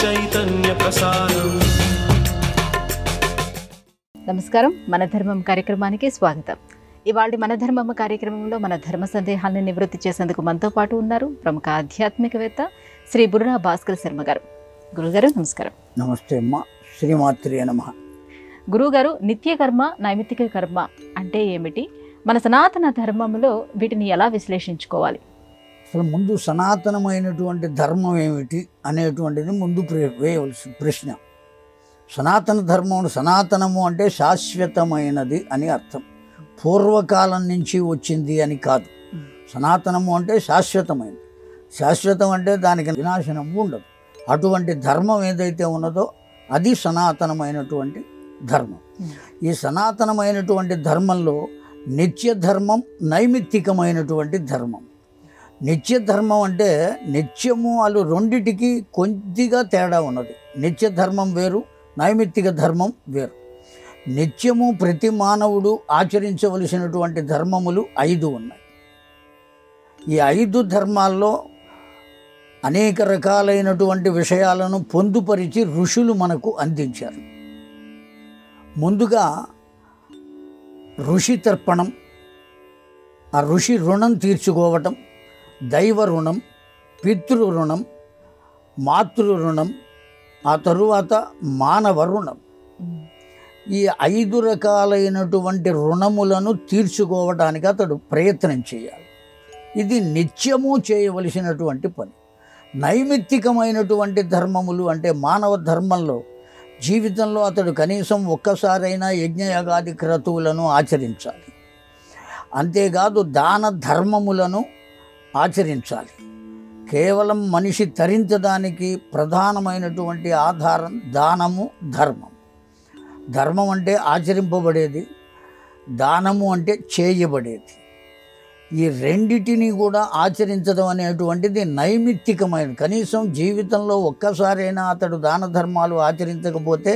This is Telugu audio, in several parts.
చైతన్య ప్రసారం. నమస్కారం, మన ధర్మం కార్యక్రమానికి స్వాగతం. ఇవాళ మన ధర్మం కార్యక్రమంలో మన ధర్మ సందేహాలను నివృత్తి చేసేందుకు మనతో పాటు ఉన్నారు ప్రముఖ ఆధ్యాత్మికవేత్త శ్రీ బుర్రా భాస్కర్ శర్మ గారు. గురుగారు నమస్కారం. నమస్తే అమ్మ. శ్రీమాత్రే నమః. గురుగారు, నిత్య కర్మ నైమిత్తిక కర్మ అంటే ఏమిటి? మన సనాతన ధర్మంలో వీటిని ఎలా విశ్లేషించుకోవాలి? అసలు ముందు సనాతనమైనటువంటి ధర్మం ఏమిటి అనేటువంటిది ముందు వేయవలసిన ప్రశ్న. సనాతన ధర్మం, సనాతనము అంటే శాశ్వతమైనది అని అర్థం. పూర్వకాలం నుంచి వచ్చింది అని కాదు. సనాతనము అంటే శాశ్వతమైనది. శాశ్వతం అంటే దానికి వినాశనము ఉండదు. అటువంటి ధర్మం ఏదైతే ఉన్నదో అది సనాతనమైనటువంటి ధర్మం. ఈ సనాతనమైనటువంటి ధర్మంలో నిత్య ధర్మం, నైమిత్తికమైనటువంటి ధర్మం. నిత్య ధర్మం అంటే నిత్యము అలు రెండిటికి కొద్దిగా తేడా ఉన్నది. నిత్య ధర్మం వేరు, నైమిత్తిక ధర్మం వేరు. నిత్యము ప్రతి మానవుడు ఆచరించవలసినటువంటి ధర్మములు 5 ఉన్నాయి. ఈ 5 ధర్మాల్లో అనేక రకాలైనటువంటి విషయాలను పొందుపరిచి ఋషులు మనకు అందించారు. ముందుగా ఋషి తర్పణం, ఆ ఋషి రుణం తీర్చుకోవటం, దైవ రుణం, పితృ రుణం, మాతృ రుణం, ఆ తరువాత మానవ రుణం. ఈ 5 రకాలైనటువంటి రుణములను తీర్చుకోవడానికి అతడు ప్రయత్నం చేయాలి. ఇది నిత్యము చేయవలసినటువంటి పని. నైమిత్తికమైనటువంటి ధర్మములు అంటే మానవ ధర్మంలో జీవితంలో అతడు కనీసం ఒక్కసారైనా యజ్ఞయాగాది క్రతువులను ఆచరించాలి. అంతేకాదు దాన ధర్మములను ఆచరించాలి. కేవలం మనిషి తరించడానికి ప్రధానమైనటువంటి ఆధారం దానము, ధర్మం. ధర్మం అంటే ఆచరింపబడేది, దానము అంటే చేయబడేది. ఈ రెండిటిని కూడా ఆచరించడం అనేటువంటిది నైమిత్తికమైన. కనీసం జీవితంలో ఒక్కసారైనా అతడు దాన ధర్మాలు ఆచరించకపోతే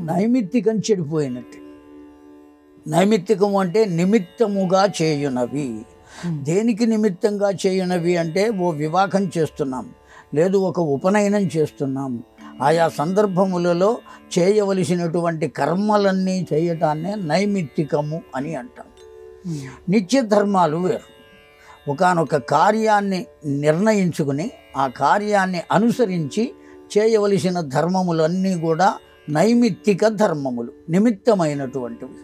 నైమిత్తికం చెడిపోయినట్టు. నైమిత్తికం అంటే నిమిత్తముగా చేయునవి. దేనికి నిమిత్తంగా చేయునవి అంటే ఓ వివాహం చేస్తున్నాం, లేదు ఒక ఉపనయనం చేస్తున్నాం, ఆయా సందర్భములలో చేయవలసినటువంటి కర్మలన్నీ చేయటాన్నే నైమిత్తికము అని అంటాం. నిత్య ధర్మాలు వేరు. ఒకానొక కార్యాన్ని నిర్ణయించుకుని ఆ కార్యాన్ని అనుసరించి చేయవలసిన ధర్మములన్నీ కూడా నైమిత్తిక ధర్మములు, నిమిత్తమైనటువంటివి.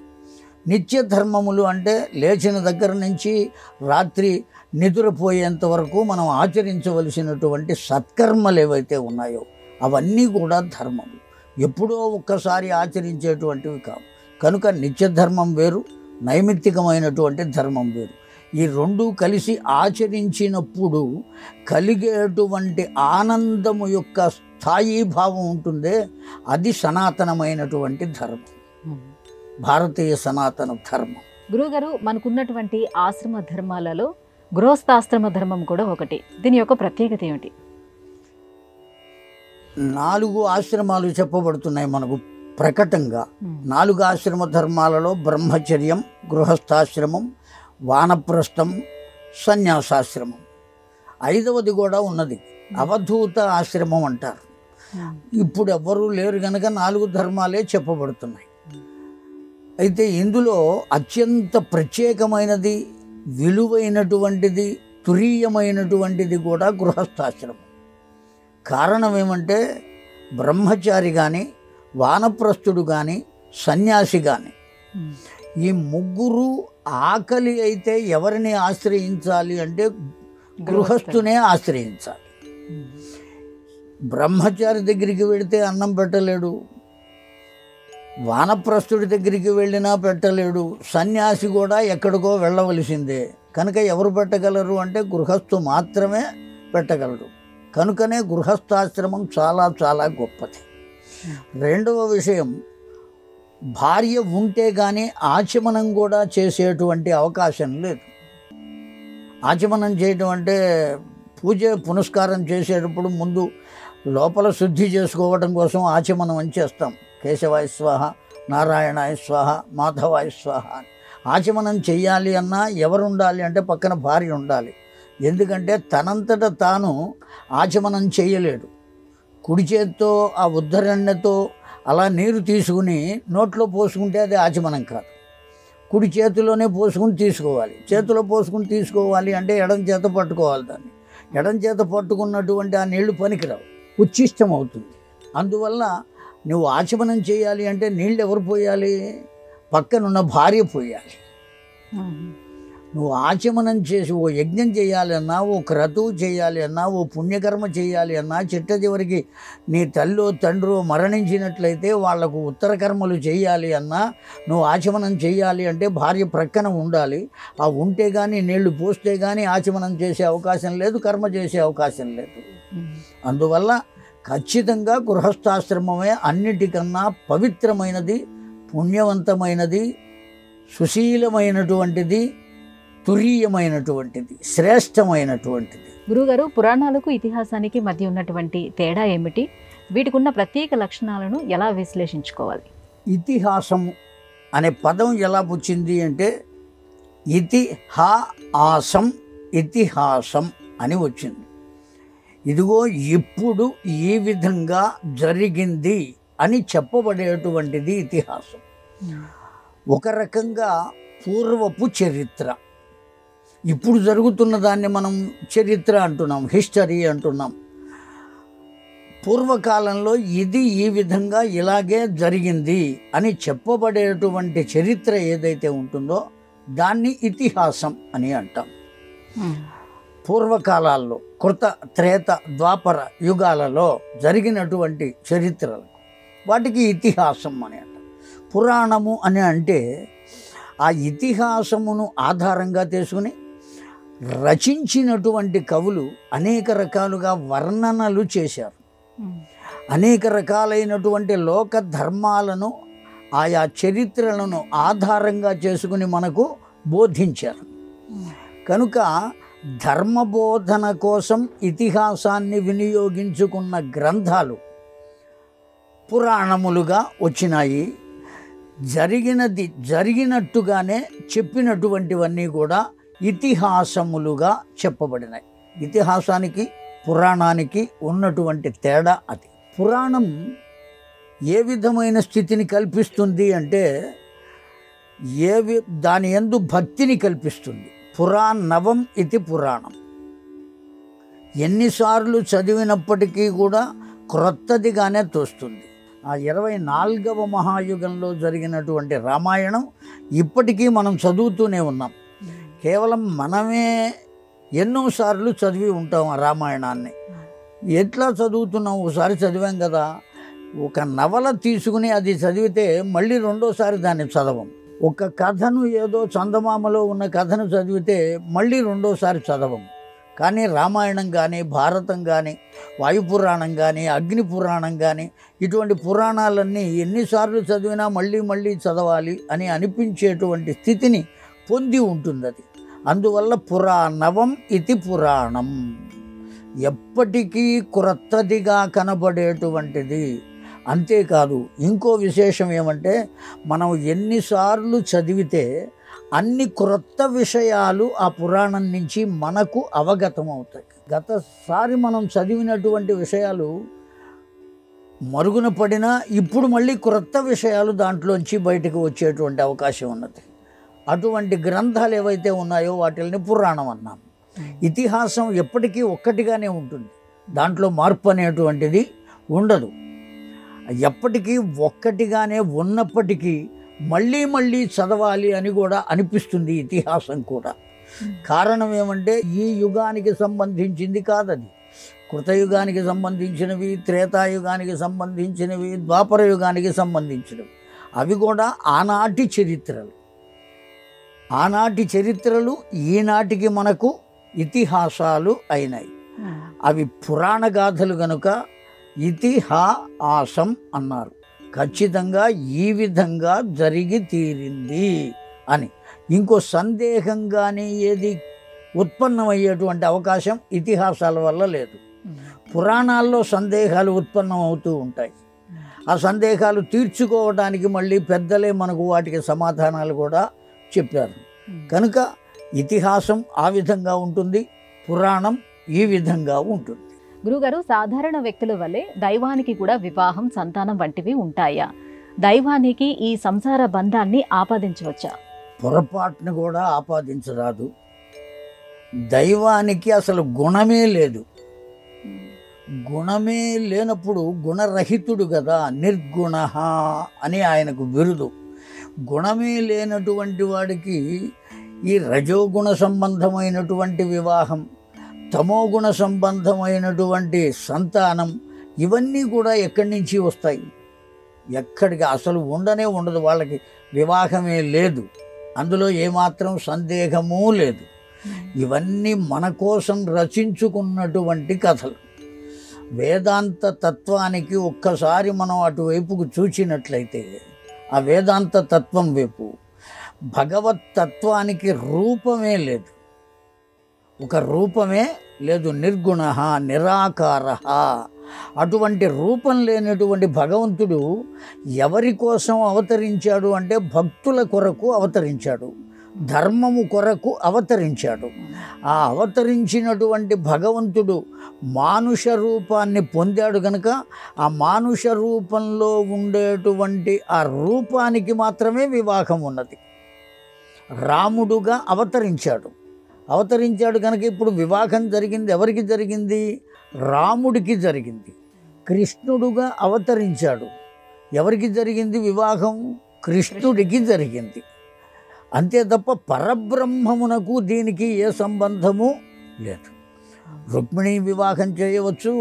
నిత్య ధర్మములు అంటే లేచిన దగ్గర నుంచి రాత్రి నిద్రపోయేంత వరకు మనం ఆచరించవలసినటువంటి సత్కర్మలు ఏవైతే ఉన్నాయో అవన్నీ కూడా ధర్మములు. ఎప్పుడో ఒక్కసారి ఆచరించేటువంటివి కావు. కనుక నిత్య ధర్మం వేరు, నైమిత్తికమైనటువంటి ధర్మం వేరు. ఈ రెండు కలిసి ఆచరించినప్పుడు కలిగేటువంటి ఆనందము యొక్క స్థాయి భావం ఉంటుందే, అది సనాతనమైనటువంటి ధర్మం, భారతీయ సనాతన ధర్మం. గురువుగారు, మనకున్నటువంటి ఆశ్రమ ధర్మాలలో గృహస్థాశ్రమ ధర్మం కూడా ఒకటి. దీని యొక్క ప్రత్యేకత ఏమిటి? 4 ఆశ్రమాలు చెప్పబడుతున్నాయి మనకు ప్రకటంగా. 4 ఆశ్రమ ధర్మాలలో బ్రహ్మచర్యం, గృహస్థాశ్రమం, వానప్రస్థం, సన్యాసాశ్రమం. 5వది కూడా ఉన్నది, అవధూత ఆశ్రమం అంటారు. ఇప్పుడు ఎవ్వరూ లేరు కనుక 4 ధర్మాలే చెప్పబడుతున్నాయి. అయితే ఇందులో అత్యంత ప్రత్యేకమైనది, విలువైనటువంటిది, తురీయమైనటువంటిది కూడా గృహస్థాశ్రమం. కారణం ఏమంటే బ్రహ్మచారి కానీ, వానప్రస్థుడు కానీ, సన్యాసి కానీ, ఈ ముగ్గురు ఆకలి అయితే ఎవరిని ఆశ్రయించాలి అంటే గృహస్థునే ఆశ్రయించాలి. బ్రహ్మచారి దగ్గరికి వెళితే అన్నం పెట్టలేడు, వానప్రస్థుడి దగ్గరికి వెళ్ళినా పెట్టలేడు, సన్యాసి కూడా ఎక్కడికో వెళ్ళవలసిందే. కనుక ఎవరు పెట్టగలరు అంటే గృహస్థు మాత్రమే పెట్టగలరు. కనుకనే గృహస్థాశ్రమం చాలా చాలా గొప్పది. రెండవ విషయం, భార్య ఉంటే కానీ ఆచమనం కూడా చేసేటువంటి అవకాశం లేదు. ఆచమనం చేయటం అంటే పూజ పునస్కారం చేసేటప్పుడు ముందు లోపల శుద్ధి చేసుకోవడం కోసం ఆచమనం అని చేస్తాం. కేశవాయ స్వాహ, నారాయణాయ స్వాహ, మాధవాయ స్వాహ. ఆచమనం చెయ్యాలి అన్నా ఎవరు ఉండాలి అంటే పక్కన భార్య ఉండాలి. ఎందుకంటే తనంతట తాను ఆచమనం చేయలేడు. కుడి చేత్తో ఆ ఉద్ధరణతో అలా నీరు తీసుకుని నోట్లో పోసుకుంటే అది ఆచమనం కాదు. కుడి చేతిలోనే పోసుకుని తీసుకోవాలి. చేతిలో పోసుకుని తీసుకోవాలి అంటే ఎడం చేత పట్టుకోవాలి. దాన్ని ఎడం చేత పట్టుకున్నటువంటి ఆ నీళ్లు పనికిరావు, ఉచ్ఛిష్టం అవుతుంది. అందువల్ల నువ్వు ఆచమనం చేయాలి అంటే నీళ్ళు ఎవరు పోయాలి? పక్కనున్న భార్య పోయాలి. నువ్వు ఆచమనం చేసి ఓ యజ్ఞం చేయాలి అన్నా, ఓ క్రతువు చేయాలి అన్నా, ఓ పుణ్యకర్మ చేయాలి అన్నా, చిట్ట చివరికి నీ తల్లో తండ్రో మరణించినట్లయితే వాళ్లకు ఉత్తర కర్మలు చేయాలి అన్నా, నువ్వు ఆచమనం చేయాలి అంటే భార్య ప్రక్కన ఉండాలి. ఆ ఉంటే కానీ నీళ్లు పోస్తే కానీ ఆచమనం చేసే అవకాశం లేదు, కర్మ చేసే అవకాశం లేదు. అందువల్ల ఖచ్చితంగా గృహస్థాశ్రమమే అన్నిటికన్నా పవిత్రమైనది, పుణ్యవంతమైనది, సుశీలమైనటువంటిది, తురీయమైనటువంటిది, శ్రేష్టమైనటువంటిది. గురుగారు, పురాణాలకు ఇతిహాసానికి మధ్య ఉన్నటువంటి తేడా ఏమిటి? వీటికి ఉన్న ప్రత్యేక లక్షణాలను ఎలా విశ్లేషించుకోవాలి? ఇతిహాసం అనే పదం ఎలా వచ్చింది అంటే ఇతిహాసం, ఇతిహాసం అని వచ్చింది. ఇదిగో ఇప్పుడు ఈ విధంగా జరిగింది అని చెప్పబడేటువంటిది ఇతిహాసం. ఒక రకంగా పూర్వపు చరిత్ర. ఇప్పుడు జరుగుతున్న దాన్ని మనం చరిత్ర అంటున్నాం, హిస్టరీ అంటున్నాం. పూర్వకాలంలో ఇది ఈ విధంగా ఇలాగే జరిగింది అని చెప్పబడేటువంటి చరిత్ర ఏదైతే ఉంటుందో దాన్ని ఇతిహాసం అని అంటాం. పూర్వకాలాల్లో కృత, త్రేత, ద్వాపర యుగాలలో జరిగినటువంటి చరిత్రలు వాటికి ఇతిహాసం అని అంటాం. పురాణము అని అంటే ఆ ఇతిహాసమును ఆధారంగా తీసుకుని రచించినటువంటి కవులు అనేక రకాలుగా వర్ణనలు చేశారు. అనేక రకాలైనటువంటి లోక ధర్మాలను ఆయా చరిత్రలను ఆధారంగా చేసుకుని మనకు బోధించారు. కనుక ధర్మబోధన కోసం ఇతిహాసాన్ని వినియోగించుకున్న గ్రంథాలు పురాణములుగా వచ్చినాయి. జరిగినది జరిగినట్టుగానే చెప్పినటువంటివన్నీ కూడా ఇతిహాసములుగా చెప్పబడినాయి. ఇతిహాసానికి పురాణానికి ఉన్నటువంటి తేడా అది. పురాణం ఏ విధమైన స్థితిని కల్పిస్తుంది అంటే దాని యందు భక్తిని కల్పిస్తుంది. పురాణవం ఇది పురాణం. ఎన్నిసార్లు చదివినప్పటికీ కూడా క్రొత్తదిగానే తోస్తుంది. ఆ 24వ మహాయుగంలో జరిగినటువంటి రామాయణం ఇప్పటికీ మనం చదువుతూనే ఉన్నాం. కేవలం మనమే ఎన్నోసార్లు చదివి ఉంటాం ఆ రామాయణాన్ని. ఎట్లా చదువుతున్నాం? ఒకసారి చదివాం కదా, ఒక నవల తీసుకుని అది చదివితే మళ్ళీ రెండోసారి దాన్ని చదవం. ఒక కథను, ఏదో చందమామలో ఉన్న కథను చదివితే మళ్ళీ రెండోసారి చదవం. కానీ రామాయణం కానీ, భారతం కానీ, వాయుపురాణం కానీ, అగ్ని పురాణం కానీ, ఇటువంటి పురాణాలన్నీ ఎన్నిసార్లు చదివినా మళ్ళీ మళ్ళీ చదవాలి అని అనిపించేటువంటి స్థితిని పొంది ఉంటుంది అది. అందువల్ల పురాణవం ఇది పురాణం, ఎప్పటికీ క్రొత్తదిగా కనబడేటువంటిది. అంతేకాదు, ఇంకో విశేషం ఏమంటే మనం ఎన్నిసార్లు చదివితే అన్ని క్రొత్త విషయాలు ఆ పురాణం నుంచి మనకు అవగతం అవుతాయి. గతసారి మనం చదివినటువంటి విషయాలు మరుగున పడినా ఇప్పుడు మళ్ళీ క్రొత్త విషయాలు దాంట్లోంచి బయటకు వచ్చేటువంటి అవకాశం ఉన్నది. అటువంటి గ్రంథాలు ఏవైతే ఉన్నాయో వాటిని పురాణం అన్నాం. ఇతిహాసం ఎప్పటికీ ఒక్కటిగానే ఉంటుంది, దాంట్లో మార్పు అనేటువంటిది ఉండదు. ఎప్పటికీ ఒక్కటిగానే ఉన్నప్పటికీ మళ్ళీ మళ్ళీ చదవాలి అని కూడా అనిపిస్తుంది ఇతిహాసం కూడా. కారణం ఏమంటే ఈ యుగానికి సంబంధించింది కాదది. కృతయుగానికి సంబంధించినవి, త్రేతాయుగానికి సంబంధించినవి, ద్వాపర యుగానికి సంబంధించినవి. అవి కూడా ఆనాటి చరిత్రలు. ఆనాటి చరిత్రలు ఈనాటికి మనకు ఇతిహాసాలు అయినాయి. అవి పురాణ గాథలు కనుక ఇతిహాసం అన్నారు. ఖచ్చితంగా ఈ విధంగా జరిగి తీరింది అని. ఇంకో సందేహం కానీ ఏది ఉత్పన్నమయ్యేటువంటి అవకాశం ఇతిహాసాల వల్ల లేదు. పురాణాల్లో సందేహాలు ఉత్పన్నం అవుతూ ఉంటాయి. ఆ సందేహాలు తీర్చుకోవడానికి మళ్ళీ పెద్దలే మనకు వాటికి సమాధానాలు కూడా చెప్పారు. కనుక ఇతిహాసం ఆ విధంగా ఉంటుంది, పురాణం ఈ విధంగా ఉంటుంది. గురుగారు, సాధారణ వ్యక్తుల వల్లే దైవానికి కూడా వివాహం, సంతానం వంటివి ఉంటాయా? దైవానికి ఈ సంసార బంధాన్ని ఆపాదించవచ్చా? పొరపాటును కూడా ఆపాదించరాదు. దైవానికి అసలు గుణమే లేదు. గుణమే లేనప్పుడు గుణరహితుడు కదా, నిర్గుణ అని ఆయనకు బిరుదు. గుణమే లేనటువంటి వాడికి ఈ రజోగుణ సంబంధమైనటువంటి వివాహం, తమోగుణ సంబంధమైనటువంటి సంతానం, ఇవన్నీ కూడా ఎక్కడి నుంచి వస్తాయి? ఎక్కడికి అసలు ఉండనే ఉండదు. వాళ్ళకి వివాహమే లేదు, అందులో ఏమాత్రం సందేహమూ లేదు. ఇవన్నీ మన కోసం రచించుకున్నటువంటి కథలు. వేదాంత తత్వానికి ఒక్కసారి మనం అటువైపుకు చూచినట్లయితే, ఆ వేదాంత తత్వం వైపు, భగవత్ తత్వానికి రూపమే లేదు. ఒక రూపమే లేదు. నిర్గుణ, నిరాకార. అటువంటి రూపం లేనటువంటి భగవంతుడు ఎవరి కోసం అవతరించాడు అంటే భక్తుల కొరకు అవతరించాడు, ధర్మము కొరకు అవతరించాడు. ఆ అవతరించినటువంటి భగవంతుడు మానుష రూపాన్ని పొందాడు కనుక ఆ మానుష రూపంలో ఉండేటువంటి ఆ రూపానికి మాత్రమే వివాహం ఉన్నది. రాముడుగా అవతరించాడు కనుక ఇప్పుడు వివాహం జరిగింది. ఎవరికి జరిగింది? రాముడికి జరిగింది. కృష్ణుడుగా అవతరించాడు. ఎవరికి జరిగింది వివాహం? కృష్ణుడికి జరిగింది. అంతే తప్ప పరబ్రహ్మమునకు దీనికి ఏ సంబంధము లేదు. రుక్మిణి వివాహం చేయవచ్చు,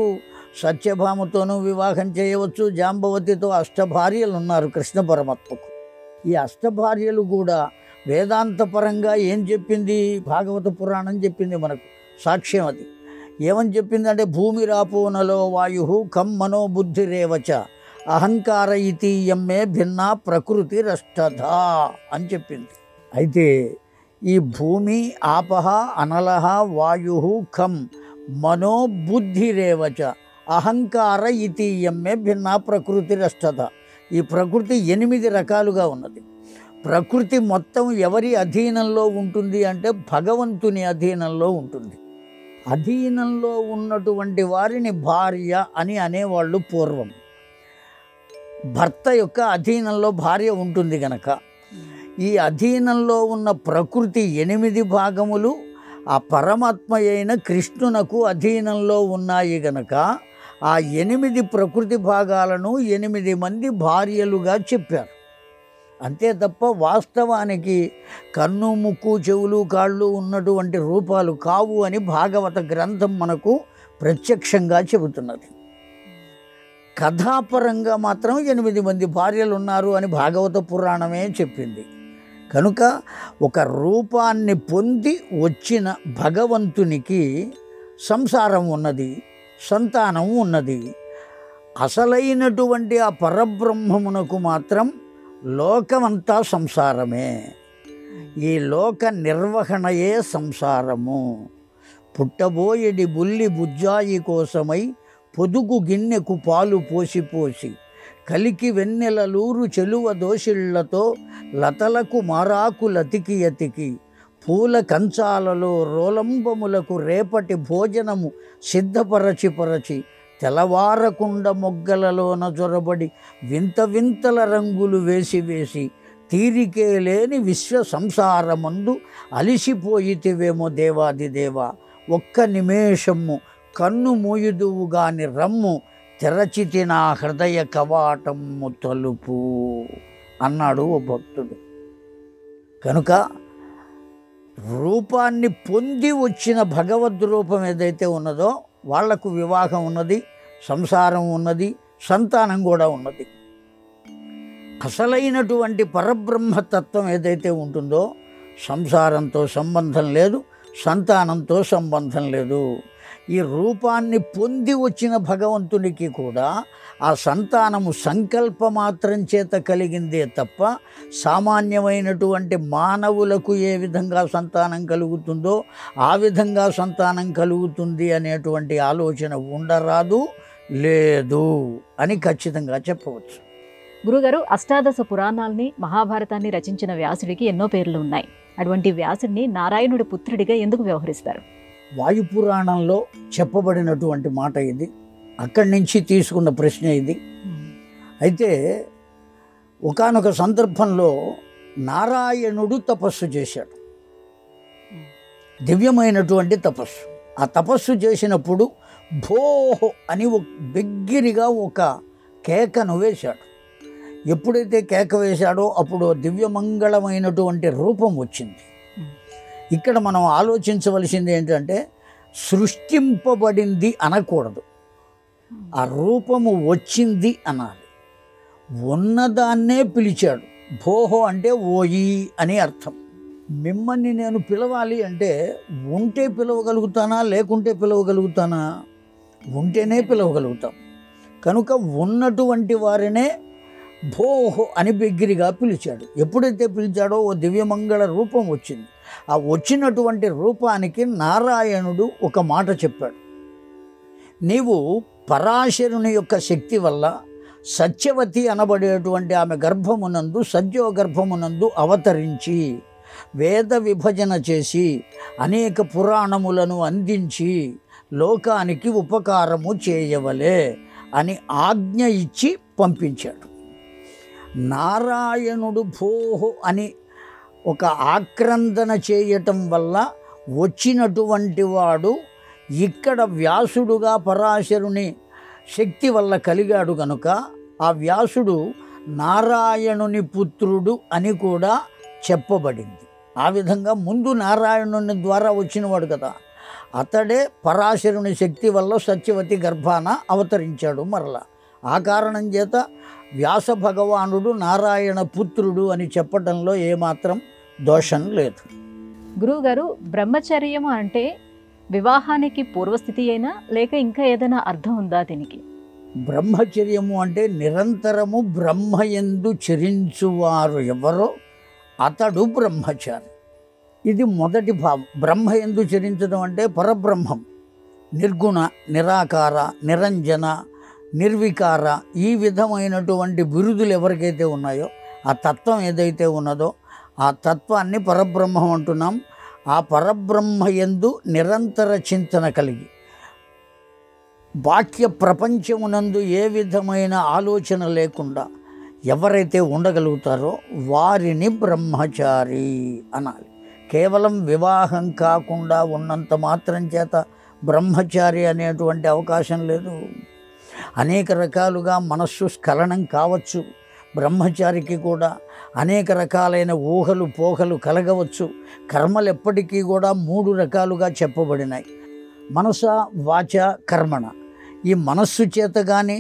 సత్యభామతోనూ వివాహం చేయవచ్చు, జాంబవతితో అష్టభార్యలు ఉన్నారు కృష్ణ పరమాత్మకు. ఈ అష్టభార్యలు కూడా వేదాంతపరంగా ఏం చెప్పింది? భాగవత పురాణం చెప్పింది మనకు సాక్ష్యం. అది ఏమని చెప్పిందంటే, భూమిరాపోనలో వాయు కం మనోబుద్ధిరేవచ అహంకార ఇతీయమ్మే భిన్న ప్రకృతి రష్టధా అని చెప్పింది. అయితే ఈ భూమి, ఆపహ, అనలహ, వాయు ఖం మనోబుద్ధిరేవచ అహంకార ఇతీయమ్మే భిన్న ప్రకృతి రష్టధ. ఈ ప్రకృతి 8 రకాలుగా ఉన్నది. ప్రకృతి మొత్తం ఎవరి అధీనంలో ఉంటుంది అంటే భగవంతుని అధీనంలో ఉంటుంది. అధీనంలో ఉన్నటువంటి వారిని భార్య అని అనేవాళ్ళు పూర్వం. భర్త యొక్క అధీనంలో భార్య ఉంటుంది గనక ఈ అధీనంలో ఉన్న ప్రకృతి 8 భాగములు ఆ పరమాత్మ అయిన కృష్ణునకు అధీనంలో ఉన్నాయి గనక ఆ 8 ప్రకృతి భాగాలను 8 మంది భార్యలుగా చెప్పారు. అంతే తప్ప వాస్తవానికి కన్ను, ముక్కు, చెవులు, కాళ్ళు ఉన్నటువంటి రూపాలు కావు అని భాగవత గ్రంథం మనకు ప్రత్యక్షంగా చెబుతున్నది. కథాపరంగా మాత్రం 8 మంది భార్యలు ఉన్నారు అని భాగవత పురాణమే చెప్పింది. కనుక ఒక రూపాన్ని పొంది వచ్చిన భగవంతునికి సంసారం ఉన్నది, సంతానం ఉన్నది. అసలైనటువంటి ఆ పరబ్రహ్మమునకు మాత్రం లోకమంతా సంసారమే. ఈ లోక నిర్వహణయే సంసారము. పుట్టబోయడి బుల్లి బుజ్జాయి కోసమై పొదుగు గిన్నెకు పాలు పోసి కలికి వెన్నెలలూరు చెలువ దోషిళ్లతో లతలకు మారాకులతికి అతికి పూల కంచాలలో రోలంబములకు రేపటి భోజనము సిద్ధపరచి తెల్లవారకుండ మొగ్గలలోన జొరబడి వింతల రంగులు వేసి తీరికే లేని విశ్వ సంసారమందు అలిసిపోయితివేమో దేవాదిదేవా, ఒక్క నిమేషము కన్ను మూయుదువుగాని రమ్ము తెరచితి నా హృదయ కవాటము తలుపు అన్నాడు ఓ భక్తుడు. కనుక రూపాన్ని పొంది వచ్చిన భగవద్ రూపం ఏదైతే ఉన్నదో వాళ్లకు వివాహం ఉన్నది, సంసారం ఉన్నది, సంతానం కూడా ఉన్నది. అసలైనటువంటి పరబ్రహ్మతత్వం ఏదైతే ఉంటుందో సంసారంతో సంబంధం లేదు, సంతానంతో సంబంధం లేదు. ఈ రూపాన్ని పొంది వచ్చిన భగవంతునికి కూడా ఆ సంతానము సంకల్పమాత్రం చేత కలిగిందే తప్ప సామాన్యమైనటువంటి మానవులకు ఏ విధంగా సంతానం కలుగుతుందో ఆ విధంగా సంతానం కలుగుతుంది అనేటువంటి ఆలోచన ఉండరాదు, లేదు అని ఖచ్చితంగా చెప్పవచ్చు. గురుగారు, అష్టాదశ పురాణాల్ని, మహాభారతాన్ని రచించిన వ్యాసుడికి ఎన్నో పేర్లు ఉన్నాయి. అటువంటి వ్యాసుడిని నారాయణుడి పుత్రుడిగా ఎందుకు వ్యవహరిస్తారు? వాయుపురాణంలో చెప్పబడినటువంటి మాట ఇది. అక్కడి నుంచి తీసుకున్న ప్రశ్న ఇది. అయితే ఒకానొక సందర్భంలో నారాయణుడు తపస్సు చేశాడు, దివ్యమైనటువంటి తపస్సు. ఆ తపస్సు చేసినప్పుడు భోహో అని బిగ్గరగా ఒక కేకను వేశాడు. ఎప్పుడైతే కేక వేశాడో అప్పుడు దివ్యమంగళమైనటువంటి రూపం వచ్చింది. ఇక్కడ మనం ఆలోచించవలసింది ఏంటంటే సృష్టింపబడింది అనకూడదు, ఆ రూపము వచ్చింది అనాలి. ఉన్నదాన్నే పిలిచాడు. భోహో అంటే ఓయి అని అర్థం. మిమ్మల్ని నేను పిలవాలి అంటే ఉంటే పిలవగలుగుతానా లేకుంటే పిలవగలుగుతానా? ఉంటేనే పిలవగలుగుతాం. కనుక ఉన్నటువంటి వారినే భోహో అని బిగ్గరగా పిలిచాడు. ఎప్పుడైతే పిలిచాడో ఓ దివ్యమంగళ రూపం వచ్చింది. ఆ వచ్చినటువంటి రూపానికి నారాయణుడు ఒక మాట చెప్పాడు. నీవు పరాశరుని యొక్క శక్తి వల్ల సత్యవతి అనబడేటువంటి ఆమె గర్భమునందు సద్యో గర్భమునందు అవతరించి వేద విభజన చేసి అనేక పురాణములను అందించి లోకానికి ఉపకారము చేయవలే అని ఆజ్ఞ ఇచ్చి పంపించాడు. నారాయణుడు భోహో అని ఒక ఆక్రందన చేయటం వల్ల వచ్చినటువంటి వాడు ఇక్కడ వ్యాసుడుగా పరాశరుని శక్తి వల్ల కలిగాడు కనుక ఆ వ్యాసుడు నారాయణుని పుత్రుడు అని కూడా చెప్పబడింది. ఆ విధంగా ముందు నారాయణుని ద్వారా వచ్చినవాడు కదా, అతడే పరాశరుని శక్తి వల్ల సత్యవతి గర్భాన అవతరించాడు మరలా. ఆ కారణం చేత వ్యాస భగవానుడు నారాయణ పుత్రుడు అని చెప్పడంలో ఏమాత్రం దోషం లేదు. గురువుగారు, బ్రహ్మచర్యము అంటే వివాహానికి పూర్వస్థితి అయినా లేక ఇంకా ఏదైనా అర్థం ఉందా దీనికి? బ్రహ్మచర్యము అంటే నిరంతరము బ్రహ్మయందు చరించువారు ఎవరో అతడు బ్రహ్మచారి. ఇది మొదటి భావం. బ్రహ్మయందు చరించడం అంటే పరబ్రహ్మం, నిర్గుణ, నిరాకార, నిరంజన, నిర్వికార, ఈ విధమైనటువంటి బిరుదులు ఎవరికైతే ఉన్నాయో ఆ తత్వం ఏదైతే ఉన్నదో ఆ తత్వాన్ని పరబ్రహ్మం అంటున్నాం. ఆ పరబ్రహ్మయందు నిరంతర చింతన కలిగి బాహ్య ప్రపంచమునందు ఏ విధమైన ఆలోచన లేకుండా ఎవరైతే ఉండగలుగుతారో వారిని బ్రహ్మచారి అనాలి. కేవలం వివాహం కాకుండా ఉన్నంత మాత్రం చేత బ్రహ్మచారి అనేటువంటి అవకాశం లేదు. అనేక రకాలుగా మనస్సు స్ఖలనం కావచ్చు. బ్రహ్మచారికి కూడా అనేక రకాలైన ఊహలు పోహలు కలగవచ్చు. కర్మలు ఎప్పటికీ కూడా 3 రకాలుగా చెప్పబడినాయి: మనస, వాచ, కర్మణ. ఈ మనస్సు చేత కానీ,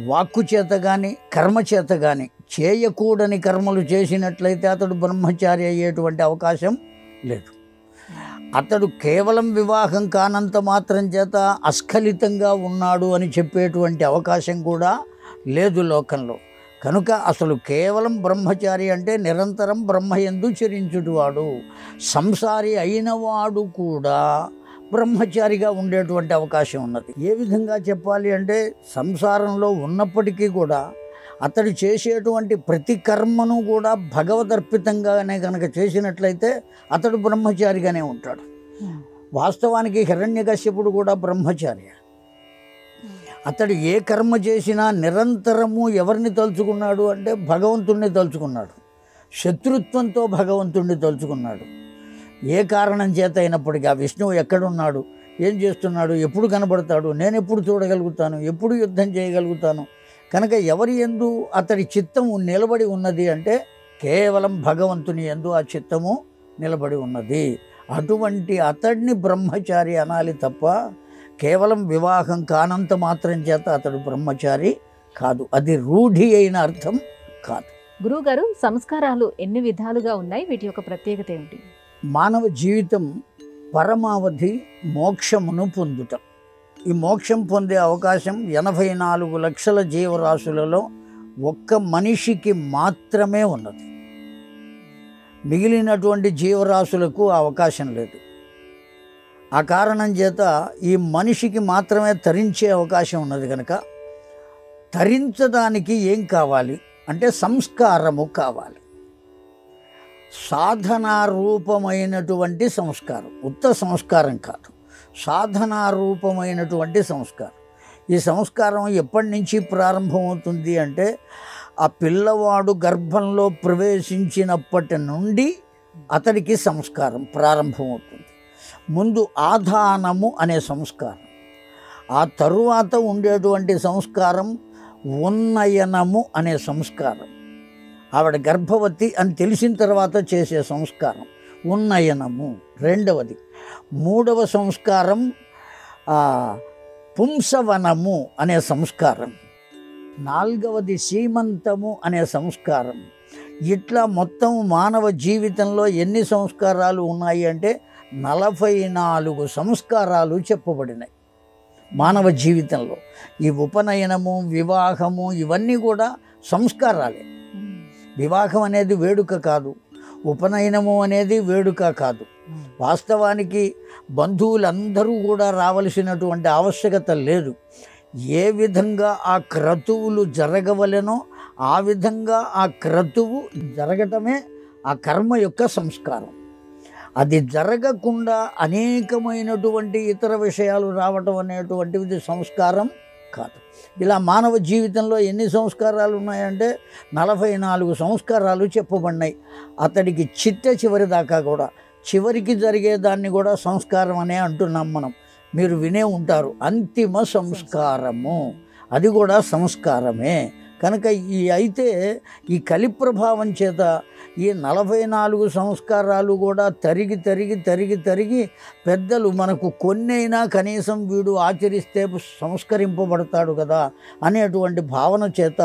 వాక్కు చేత కానీ, కర్మ చేత కానీ చేయకూడని కర్మలు చేసినట్లయితే అతడు బ్రహ్మచారి అయ్యేటువంటి అవకాశం లేదు. అతడు కేవలం వివాహం కానంత మాత్రం చేత అస్ఖలితంగా ఉన్నాడు అని చెప్పేటువంటి అవకాశం కూడా లేదు లోకంలో. కనుక అసలు కేవలం బ్రహ్మచారి అంటే నిరంతరం బ్రహ్మయందు చరించుటవాడు. సంసారి అయినవాడు కూడా బ్రహ్మచారిగా ఉండేటువంటి అవకాశం ఉన్నది. ఏ విధంగా చెప్పాలి అంటే సంసారంలో ఉన్నప్పటికీ కూడా అతడు చేసేటువంటి ప్రతి కర్మను కూడా భగవదర్పితంగానే కనుక చేసినట్లయితే అతడు బ్రహ్మచారిగానే ఉంటాడు. వాస్తవానికి హిరణ్యకశ్యపుడు కూడా బ్రహ్మచారి. అతడు ఏ కర్మ చేసినా నిరంతరము ఎవరిని తలుచుకున్నాడు అంటే భగవంతుణ్ణి తలుచుకున్నాడు. శత్రుత్వంతో భగవంతుణ్ణి తలుచుకున్నాడు. ఏ కారణం చేత అయినప్పటికీ ఆ విష్ణువు ఎక్కడున్నాడు, ఏం చేస్తున్నాడు, ఎప్పుడు కనబడతాడు, నేను ఎప్పుడు చూడగలుగుతాను, ఎప్పుడు యుద్ధం చేయగలుగుతాను. కనుక ఎవరి యందు అతడి చిత్తము నిలబడి ఉన్నది అంటే కేవలం భగవంతుని యందు ఆ చిత్తము నిలబడి ఉన్నది. అటువంటి అతడిని బ్రహ్మచారి అనాలి తప్ప కేవలం వివాహం కానంత మాత్రం చేత అతడు బ్రహ్మచారి కాదు. అది రూఢి అయిన అర్థం కాదు. గురువుగారు, సంస్కారాలు ఎన్ని విధాలుగా ఉన్నాయి? వీటి యొక్క ప్రత్యేకత ఏమిటి? మానవ జీవితం పరమావధి మోక్షమును పొందుట. ఈ మోక్షం పొందే అవకాశం 84 లక్షల జీవరాశులలో ఒక్క మనిషికి మాత్రమే ఉన్నది. మిగిలినటువంటి జీవరాశులకు ఆ అవకాశం లేదు. ఆ కారణం చేత ఈ మనిషికి మాత్రమే తరించే అవకాశం ఉన్నది. కనుక తరించడానికి ఏం కావాలి అంటే సంస్కారము కావాలి. సాధనా రూపమైనటువంటి సంస్కారం, ఉత్త సంస్కారం కాదు. సాధనారూపమైనటువంటి సంస్కారం. ఈ సంస్కారం ఎప్పటి నుంచి ప్రారంభమవుతుంది అంటే ఆ పిల్లవాడు గర్భంలో ప్రవేశించినప్పటి నుండి అతడికి సంస్కారం ప్రారంభమవుతుంది. ముందు ఆధానము అనే సంస్కారం, ఆ తరువాత ఉండేటువంటి సంస్కారం ఉన్నయనము అనే సంస్కారం. ఆవిడ గర్భవతి అని తెలిసిన తర్వాత చేసే సంస్కారం ఉన్నయనము రెండవది. మూడవ సంస్కారం పుంసవనము అనే సంస్కారం. నాలుగవది సీమంతము అనే సంస్కారం. ఇట్లా మొత్తం మానవ జీవితంలో ఎన్ని సంస్కారాలు ఉన్నాయి అంటే 44 సంస్కారాలు చెప్పబడినాయి మానవ జీవితంలో. ఈ ఉపనయనము, వివాహము ఇవన్నీ కూడా సంస్కారాలే. వివాహం అనేది వేడుక కాదు, ఉపనయనము అనేది వేడుక కాదు. వాస్తవానికి బంధువులందరూ కూడా రావలసినటువంటి ఆవశ్యకత లేదు. ఏ విధంగా ఆ క్రతువులు జరగవలెనో ఆ విధంగా ఆ క్రతువు జరగటమే ఆ కర్మ యొక్క సంస్కారం. అది జరగకుండా అనేకమైనటువంటి ఇతర విషయాలు రావటం అనేటువంటిది సంస్కారం కాదు. ఇలా మానవ జీవితంలో ఎన్ని సంస్కారాలు ఉన్నాయంటే 44 సంస్కారాలు చెప్పబడినాయి. అతడికి చివరి దాకా కూడా, చివరికి జరిగేదాన్ని కూడా సంస్కారం అనే అంటున్నాం మనం. మీరు వినే ఉంటారు అంతిమ సంస్కారము, అది కూడా సంస్కారమే. కనుక ఈ కలి ప్రభావం చేత ఈ 44 సంస్కారాలు కూడా తరిగి పెద్దలు మనకు కొన్నైనా కనీసం వీడు ఆచరిస్తే సంస్కరింపబడతాడు కదా అనేటువంటి భావన చేత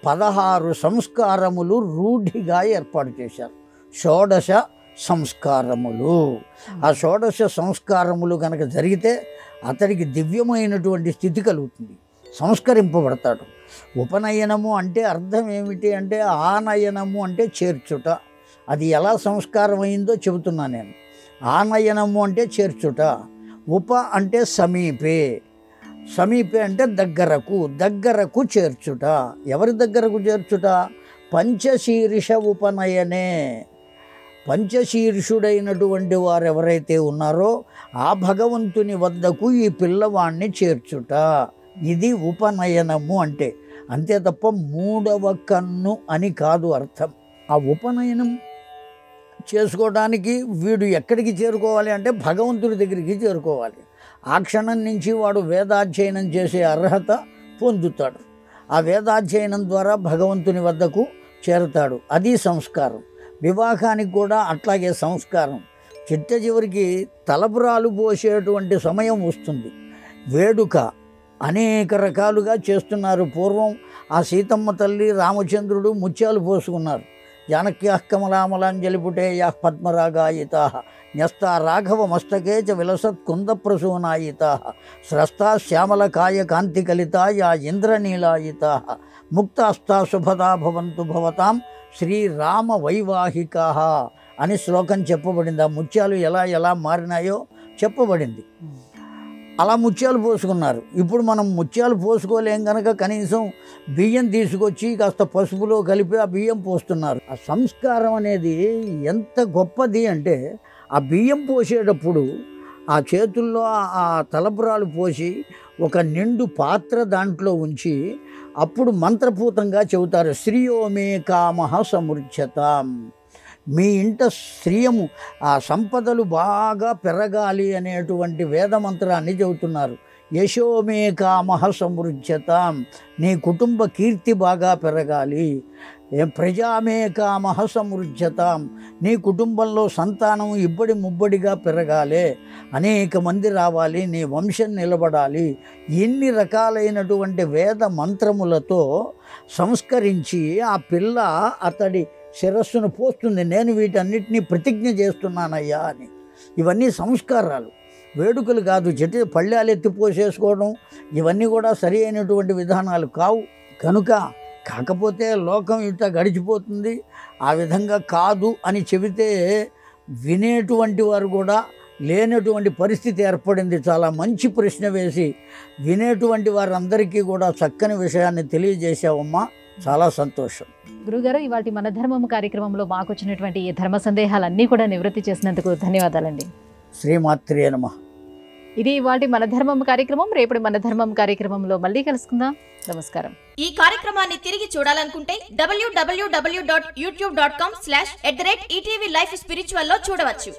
16 సంస్కారములు రూఢిగా ఏర్పాటు చేశారు. షోడశ సంస్కారములు. ఆ షోడశ సంస్కారములు కనుక జరిగితే అతడికి దివ్యమైనటువంటి స్థితి కలుగుతుంది, సంస్కరింపబడతాడు. ఉపనయనము అంటే అర్థం ఏమిటి అంటే ఆనయనము అంటే చేర్చుట. అది ఎలా సంస్కారం అయిందో చెబుతున్నా నేను. ఆనయనము అంటే చేర్చుట, ఉప అంటే సమీపే అంటే దగ్గరకు చేర్చుట. ఎవరి దగ్గరకు చేర్చుట? పంచశీర్ష ఉపనయనే. పంచశీర్షుడైనటువంటి వారు ఎవరైతే ఉన్నారో ఆ భగవంతుని వద్దకు ఈ పిల్లవాణ్ణి చేర్చుట, ఇది ఉపనయనము అంటే. అంతే తప్ప మూడవ కన్ను అని కాదు అర్థం. ఆ ఉపనయనం చేసుకోవడానికి వీడు ఎక్కడికి చేరుకోవాలి అంటే భగవంతుడి దగ్గరికి చేరుకోవాలి. ఆ క్షణం నుంచి వాడు వేదాధ్యయనం చేసే అర్హత పొందుతాడు. ఆ వేదాధ్యయనం ద్వారా భగవంతుని వద్దకు చేరుతాడు. అది సంస్కారం. వివాహానికి కూడా అట్లాగే సంస్కారం. చివరికి తలపురాలు పోసేటువంటి సమయం వస్తుంది. వేడుక అనేక రకాలుగా చేస్తున్నారు. పూర్వం ఆ సీతమ్మ తల్లి, రామచంద్రుడు ముత్యాలు పోసుకున్నారు. జానక్యాః కమలామలాంజలిపుటేయాః పద్మరాగాయితాః న్యస్తా రాఘవ మస్తకే చ విలసత్ కుందప్రసూనాయితాః స్రస్తా శ్యామలకాయ కాంతికలితా యా ఇంద్రనీలాయితాః ముక్తాస్తా శుభదా భవంతు భవతాం శ్రీరామ వైవాహికాః అని శ్లోకం చెప్పబడింది. ఆ ముత్యాలు ఎలా మారినాయో చెప్పబడింది. అలా ముత్యాలు పోసుకున్నారు. ఇప్పుడు మనం ముత్యాలు పోసుకోలేం కనుక కనీసం బియ్యం తీసుకొచ్చి కాస్త పసుపులో కలిపి ఆ బియ్యం పోస్తున్నారు. ఆ సంస్కారం అనేది ఎంత గొప్పది అంటే ఆ బియ్యం పోసేటప్పుడు ఆ చేతుల్లో ఆ తలపురాలు పోసి ఒక నిండు పాత్ర దాంట్లో ఉంచి అప్పుడు మంత్రపూతంగా చెబుతారు, శ్రియోమే కామః సమృజ్యతాం. మీ ఇంట శ్రియము, ఆ సంపదలు బాగా పెరగాలి అనేటువంటి వేదమంత్రాన్ని చెబుతున్నారు. యశోమే కామః సమృజ్యతాం, నీ కుటుంబ కీర్తి బాగా పెరగాలి. ప్రజామే కామః సమృజ్యతాం, నీ కుటుంబంలో సంతానం ఇబ్బడి ముబ్బడిగా పెరగాలి, అనేక మంది రావాలి, నీ వంశం నిలబడాలి. ఎన్ని రకాలైనటువంటి వేద మంత్రములతో సంస్కరించి ఆ పిల్ల అతడి శిరస్సును పోస్తుంది, నేను వీటన్నిటినీ ప్రతిజ్ఞ చేస్తున్నానయ్యా అని. ఇవన్నీ సంస్కారాలు, వేడుకలు కాదు. పళ్ళాలు ఎత్తిపోసేసుకోవడం ఇవన్నీ కూడా సరి అయినటువంటి విధానాలు కావు. కనుక కాకపోతే లోకం ఇట్లా గడిచిపోతుంది. ఆ విధంగా కాదు అని చెబితే వినేటువంటి వారు కూడా లేనటువంటి పరిస్థితి ఏర్పడింది. చాలా మంచి ప్రశ్న వేసి వినేటువంటి వారందరికీ కూడా చక్కని విషయాన్ని తెలియజేశావమ్మా, చాలా సంతోషం. గురుగారు, ఇవాటి మన ధర్మం కార్యక్రమంలో మాకు వచ్చినటువంటి ఈ ధర్మ సందేహాలన్నీ కూడా నివృత్తి చేసినందుకు ధన్యవాదాలండి. శ్రీమాత్రే నమః. ఇది ఇవాళ మన ధర్మం కార్యక్రమం. రేపటి మన ధర్మం కార్యక్రమంలో మళ్ళీ కలుసుకుందాం. నమస్కారం. ఈ కార్యక్రమాన్ని తిరిగి చూడాలనుకుంటే www.youtube.com/@ETV Life Spiritual లో చూడవచ్చు.